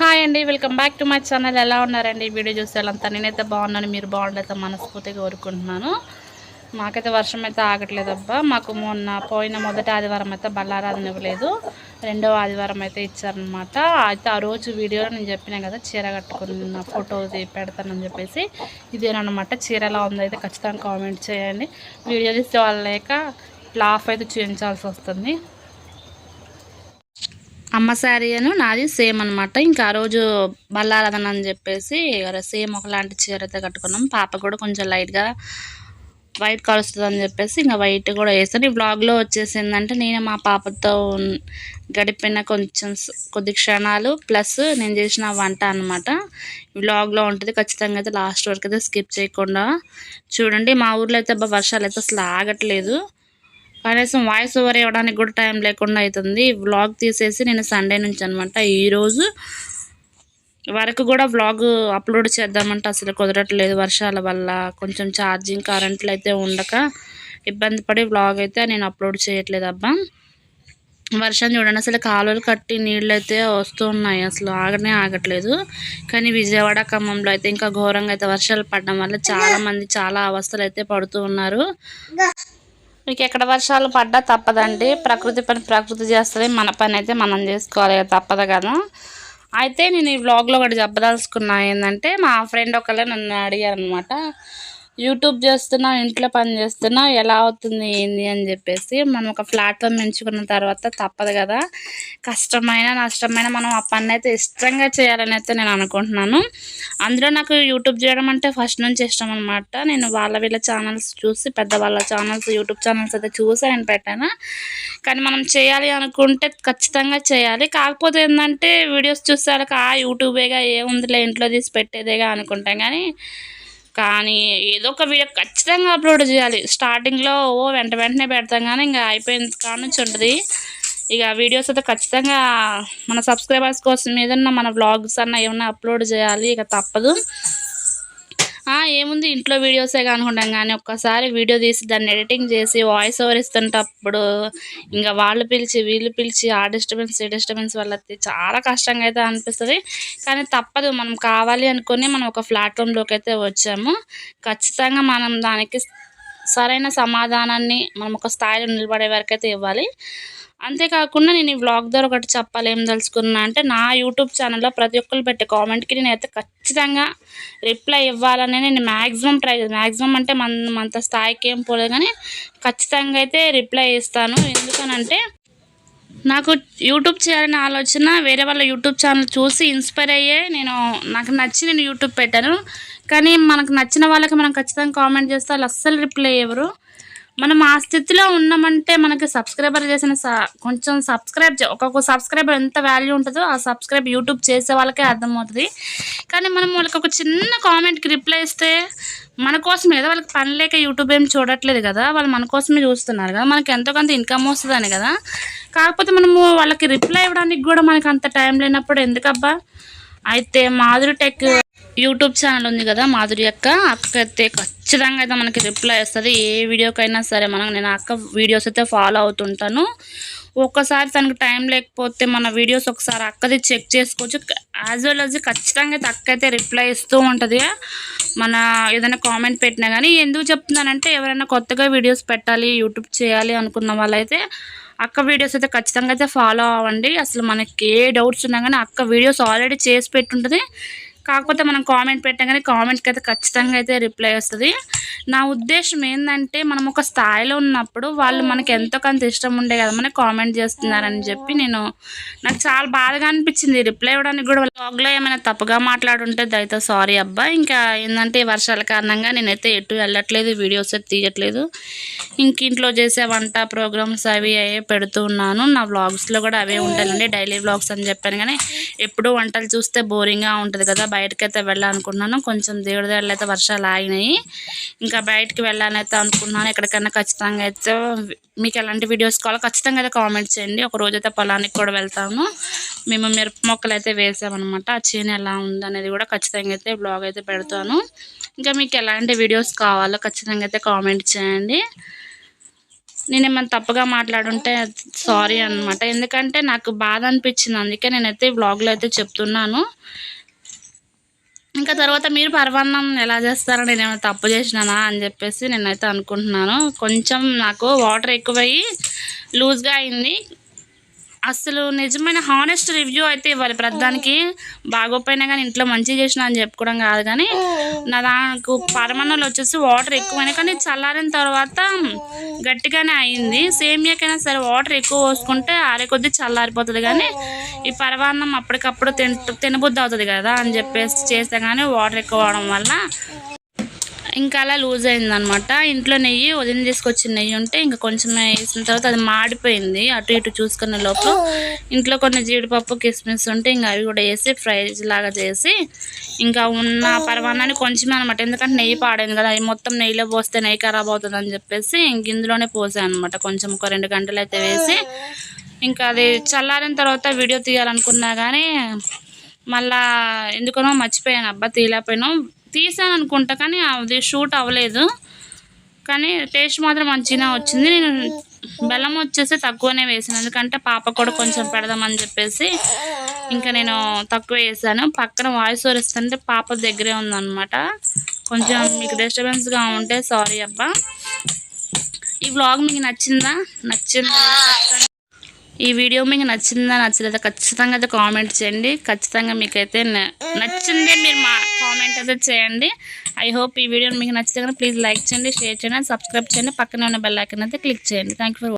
Hi అండి, welcome back to my channel. ఎలా ఉన్నారండి? వీడియో చూసేయాలంతా నేనైతే బాగున్నాను, మీరు బాగుండైతే మనస్ఫూర్తిగా కోరుకుంటున్నాను. మాకైతే వర్షం అయితే ఆగట్లేదబ్బా. మాకు పోయిన మొదటి ఆదివారం అయితే బల్లారాధన ఇవ్వలేదు, రెండవ ఆదివారం అయితే ఇచ్చారనమాట. అయితే ఆ రోజు వీడియోలో నేను చెప్పినా కదా చీర కట్టుకున్న ఫోటో పెడతానని చెప్పేసి, ఇదేనమాట చీర. ఎలా ఉందైతే ఖచ్చితంగా కామెంట్ చేయండి. వీడియో తీసే వాళ్ళు లేక ఇట్లా ఆఫ్ అయితే చూపించాల్సి వస్తుంది. అమ్మ శారీ అను నాది సేమ్ అనమాట. ఇంకా ఆ రోజు బల్లారాధన అని చెప్పేసి సేమ్ ఒకలాంటి చీర అయితే కట్టుకున్నాం. పాప కూడా కొంచెం లైట్గా వైట్ కలుస్తుంది అని చెప్పేసి ఇంకా వైట్ కూడా వేస్తాను. ఈ బ్లాగ్లో వచ్చేసిందంటే నేను మా పాపతో గడిపిన కొద్ది క్షణాలు ప్లస్ నేను చేసిన వంట అనమాట. ఈ బ్లాగ్లో ఉంటుంది. ఖచ్చితంగా అయితే లాస్ట్ వరకు అయితే స్కిప్ చేయకుండా చూడండి. మా ఊర్లో అయితే వర్షాలు అయితే అసలు ఆగట్లేదు. కనీసం వాయిస్ ఓవర్ ఇవ్వడానికి కూడా టైం లేకుండా అవుతుంది. వ్లాగ్ తీసేసి నేను సండే నుంచి అనమాట ఈరోజు వరకు కూడా వ్లాగ్ అప్లోడ్ చేద్దామంటే అసలు కుదరట్లేదు. వర్షాల వల్ల కొంచెం ఛార్జింగ్ కరెంట్లు అయితే ఉండక ఇబ్బంది పడి వ్లాగ్ అయితే నేను అప్లోడ్ చేయట్లేదు అబ్బా. వర్షం చూడండి, అసలు కాలువలు కట్టి నీళ్ళు అయితే వస్తూ ఉన్నాయి, అసలు ఆగట్లేదు. కానీ విజయవాడ ఖమ్మంలో అయితే ఇంకా ఘోరంగా అయితే వర్షాలు పడడం వల్ల చాలామంది చాలా అవస్థలు అయితే పడుతూ ఉన్నారు. మీకు ఎక్కడ వర్షాలు పడ్డా తప్పదండి. ప్రకృతి పని ప్రకృతి చేస్తుంది, మన పని అయితే మనం చేసుకోవాలి, తప్పదు కదా. అయితే నేను ఈ వ్లాగ్లో ఒకటి చెప్పదలుచుకున్నా ఏంటంటే, మా ఫ్రెండ్ ఒకళ్ళే నన్ను అడిగారు అనమాట, యూట్యూబ్ చేస్తున్నా ఇంట్లో పని చేస్తున్నా ఎలా అవుతుంది ఏంది అని చెప్పేసి. మనం ఒక ప్లాట్ఫామ్ ఎంచుకున్న తర్వాత తప్పదు కదా, కష్టమైన నష్టమైన మనం ఆ పని అయితే ఇష్టంగా చేయాలని అయితే నేను అనుకుంటున్నాను. అందులో నాకు యూట్యూబ్ చేయడం అంటే ఫస్ట్ నుంచి ఇష్టం అనమాట. నేను వీళ్ళ ఛానల్స్ చూసి, పెద్దవాళ్ళ ఛానల్స్ యూట్యూబ్ ఛానల్స్ అయితే చూసి నేను పెట్టాను. కానీ మనం చేయాలి అనుకుంటే ఖచ్చితంగా చేయాలి. కాకపోతే ఏంటంటే వీడియోస్ చూసేవాళ్ళకి యూట్యూబేగా ఏముందిలే ఇంట్లో తీసి పెట్టేదేగా అనుకుంటాం. కానీ ఏదో ఒక వీడియో ఖచ్చితంగా అప్లోడ్ చేయాలి. స్టార్టింగ్లో వెంటనే పెడతాం, కానీ ఇంకా అయిపోయిన కాడ నుంచి ఉంటుంది. ఇక వీడియోస్ అయితే ఖచ్చితంగా మన సబ్స్క్రైబర్స్ కోసం ఏదన్నా మన వ్లాగ్స్ అన్న ఏమన్నా అప్లోడ్ చేయాలి, ఇక తప్పదు. ఏముంది ఇంట్లో వీడియోసే అనుకుంటాం, కానీ ఒక్కసారి వీడియో తీసి దాన్ని ఎడిటింగ్ చేసి వాయిస్ ఓవర్ ఇస్తుంటప్పుడు ఇంకా వాళ్ళు పిలిచి వీళ్ళు పిలిచి ఆ డిస్టర్బెన్స్ వల్ల చాలా కష్టంగా అయితే అనిపిస్తుంది. కానీ తప్పదు, మనం కావాలి అనుకుని మనం ఒక ప్లాట్ఫామ్లోకి అయితే వచ్చాము. ఖచ్చితంగా మనం దానికి సరైన సమాధానాన్ని మనం ఒక స్థాయిలో నిలబడే వరకు అయితే ఇవ్వాలి. అంతేకాకుండా నేను ఈ వ్లాగ్ ద్వారా ఒకటి చెప్పాలి ఏం తెలుసుకున్నా అంటే, నా యూట్యూబ్ ఛానల్లో ప్రతి ఒక్కరు పెట్టే కామెంట్కి నేనైతే ఖచ్చితంగా రిప్లై ఇవ్వాలని నేను మ్యాక్సిమం అంటే మనత స్థాయికి ఏం పోలేదు, కానీ ఖచ్చితంగా అయితే రిప్లై ఇస్తాను. ఎందుకనంటే నాకు యూట్యూబ్ చేయాలనే ఆలోచన వేరే వాళ్ళ యూట్యూబ్ ఛానల్ చూసి ఇన్స్పైర్ అయ్యే నాకు నచ్చి నేను యూట్యూబ్ పెట్టాను. కానీ మనకు నచ్చిన వాళ్ళకి మనం ఖచ్చితంగా కామెంట్ చేస్తే వాళ్ళు అస్సలు రిప్లై ఇవ్వరు. మనం ఆ స్థితిలో ఉన్నామంటే మనకి సబ్స్క్రైబర్ చేసిన కొంచెం ఒక్కొక్క సబ్స్క్రైబర్ ఎంత వాల్యూ ఉంటుందో ఆ సబ్స్క్రైబ్ యూట్యూబ్ చేసే వాళ్ళకే అర్థమవుతుంది. కానీ మనం వాళ్ళకి ఒక చిన్న కామెంట్కి రిప్లై ఇస్తే మన కోసం ఏదో వాళ్ళకి పని లేక యూట్యూబ్ ఏం చూడట్లేదు కదా, వాళ్ళు మన కోసమే చూస్తున్నారు కదా, మనకి ఎంతో కొంత ఇన్కమ్ వస్తుందని కదా. కాకపోతే మనము వాళ్ళకి రిప్లై ఇవ్వడానికి కూడా మనకి అంత టైం లేనప్పుడు ఎందుకబ్బా. అయితే మాధురి టెక్ యూట్యూబ్ ఛానల్ ఉంది కదా, మాధురి అక్క అయితే ఖచ్చితంగా అయితే మనకి రిప్లై వస్తుంది ఏ వీడియోకైనా సరే. నేను అక్క వీడియోస్ అయితే ఫాలో అవుతుంటాను. ఒక్కసారి తనకు టైం లేకపోతే మన వీడియోస్ ఒకసారి అక్కది చెక్ చేసుకోవచ్చు. యాజ్ వెల్ యాజ్ ఖచ్చితంగా అయితే అక్క అయితే రిప్లై ఇస్తూ ఉంటుంది మన ఏదైనా కామెంట్ పెట్టినా కానీ. ఎందుకు చెప్తున్నానంటే, ఎవరైనా కొత్తగా వీడియోస్ పెట్టాలి యూట్యూబ్ చేయాలి అనుకున్న వాళ్ళైతే అక్క వీడియోస్ అయితే ఖచ్చితంగా అయితే ఫాలో అవ్వండి. అసలు మనకి ఏ డౌట్స్ ఉన్నా కానీ అక్క వీడియోస్ ఆల్రెడీ చేసి పెట్టుంటుంది. కాకపోతే మనం కామెంట్ పెట్టాం కానీ కామెంట్కి అయితే ఖచ్చితంగా అయితే రిప్లై వస్తుంది. నా ఉద్దేశం ఏంటంటే, మనం ఒక స్థాయిలో ఉన్నప్పుడు వాళ్ళు మనకి ఎంతో కొంత ఇష్టం ఉండే కదా మనకి కామెంట్ చేస్తున్నారని చెప్పి నాకు చాలా బాధగా అనిపించింది రిప్లై ఇవ్వడానికి కూడా. బ్లాగ్లో ఏమైనా తప్పుగా మాట్లాడుంటే దయతో సారీ అబ్బా. ఇంకా ఏంటంటే వర్షాల కారణంగా నేనైతే ఎటు వెళ్ళట్లేదు, వీడియోస్ అయితే తీయట్లేదు. ఇంట్లో చేసే వంట ప్రోగ్రామ్స్ అవి పెడుతూ ఉన్నాను. నా వ్లాగ్స్లో కూడా అవే ఉంటాయండి, డైలీ వ్లాగ్స్ అని చెప్పాను. కానీ ఎప్పుడూ వంటలు చూస్తే బోరింగ్గా ఉంటుంది కదా, బయటకైతే వెళ్ళాలనుకుంటున్నాను. కొంచెం దేవుడి దగ్గర అయితే వర్షాలు ఆగినాయి, ఇంకా బయటికి వెళ్ళాలని అయితే అనుకుంటున్నాను. ఎక్కడికైనా ఖచ్చితంగా అయితే మీకు ఎలాంటి వీడియోస్ కావాలో ఖచ్చితంగా అయితే కామెంట్ చేయండి. ఒక రోజైతే పొలానికి కూడా వెళ్తాము. మేము మిరప మొక్కలు అయితే వేసామన్నమాట. ఆ చేను ఎలా ఉందనేది కూడా ఖచ్చితంగా అయితే బ్లాగ్ అయితే పెడతాను. ఇంకా మీకు ఎలాంటి వీడియోస్ కావాలో ఖచ్చితంగా అయితే కామెంట్ చేయండి. నేనేమన్నా తప్పుగా మాట్లాడుంటే సారీ అన్నమాట. ఎందుకంటే నాకు బాధ అనిపించింది, అందుకే నేనైతే వ్లాగ్లో అయితే చెప్తున్నాను. ఇంకా తర్వాత మీరు పరమాన్నం ఎలా చేస్తారో నేనేమైనా తప్పు చేసినానా అని చెప్పేసి నేనైతే అనుకుంటున్నాను. కొంచెం నాకు వాటర్ ఎక్కువయ్యి లూజ్గా అయింది. అసలు నిజమైన హానెస్ట్ రివ్యూ అయితే ఇవ్వాలి. ప్రతిదానికి బాగోపోయినా కానీ ఇంట్లో మంచిగా చేసిన అని చెప్పుకోవడం కాదు. కానీ నాకు పరమాన్నంలో వచ్చేసి వాటర్ ఎక్కువైనా కానీ చల్లారిన తర్వాత గట్టిగానే అయింది. సేమియాకైనా సరే వాటర్ ఎక్కువ పోసుకుంటే ఆరే కొద్దీ చల్లారిపోతుంది. కానీ ఈ పరమాన్నం అప్పటికప్పుడు తినబుద్ధి అవుతుంది కదా అని చెప్పేసి చేస్తే కానీ వాటర్ ఎక్కువ అవడం వల్ల ఇంకా అలా లూజ్ అయిందనమాట. ఇంట్లో నెయ్యి ఉదయం తీసుకొచ్చిన నెయ్యి ఉంటే ఇంకా కొంచెం వేసిన తర్వాత అది మాడిపోయింది. అటు ఇటు చూసుకునే లోపల ఇంట్లో కొన్ని జీడిపప్పు కిస్మిస్ ఉంటే ఇంకా అవి కూడా వేసి ఫ్రై లాగా చేసి ఇంకా ఉన్న పరమాన్నాన్ని కొంచెమే అనమాట. ఎందుకంటే నెయ్యి పాడైంది కదా, అవి మొత్తం నెయ్యిలో పోస్తే నెయ్యి ఖరాబ్ అవుతుంది అని చెప్పేసి ఇంక ఇందులోనే పోసాను అనమాట. కొంచెం ఒక 2 గంటలు అయితే వేసి ఇంకా అది చల్లారిన తర్వాత వీడియో తీయాలనుకున్నా కానీ మళ్ళా ఎందుకనో మర్చిపోయాను. అబ్బా తీయలేకపోయాను, తీసాను అనుకుంటా కానీ అది షూట్ అవ్వలేదు. కానీ టేస్ట్ మాత్రం మంచిగా వచ్చింది. నేను బెల్లం వచ్చేసి తక్కువనే వేసాను, ఎందుకంటే పాప కూడా కొంచెం పెడదామని చెప్పేసి ఇంకా నేను తక్కువ వేసాను. పక్కన వాయిస్ ఓవర్ ఇస్తుంటే పాప దగ్గరే ఉందన్నమాట. కొంచెం మీకు డిస్టర్బెన్స్గా ఉంటే సారీ అబ్బా. ఈ వ్లాగ్ మీకు నచ్చిందా? ఈ వీడియో మీకు నచ్చిందా నచ్చలేదా ఖచ్చితంగా అయితే కామెంట్ చేయండి. ఖచ్చితంగా మీకైతే నచ్చిందే మీరు మా కామెంట్ అయితే చేయండి. ఐ హోప్ ఈ వీడియో మీకు నచ్చితే కనుక ప్లీజ్ లైక్ చేయండి, షేర్ చేయండి, సబ్స్క్రైబ్ చేయండి. పక్కనే ఉన్న బెల్ ఐకాన్ అయితే క్లిక్ చేయండి. Thank you for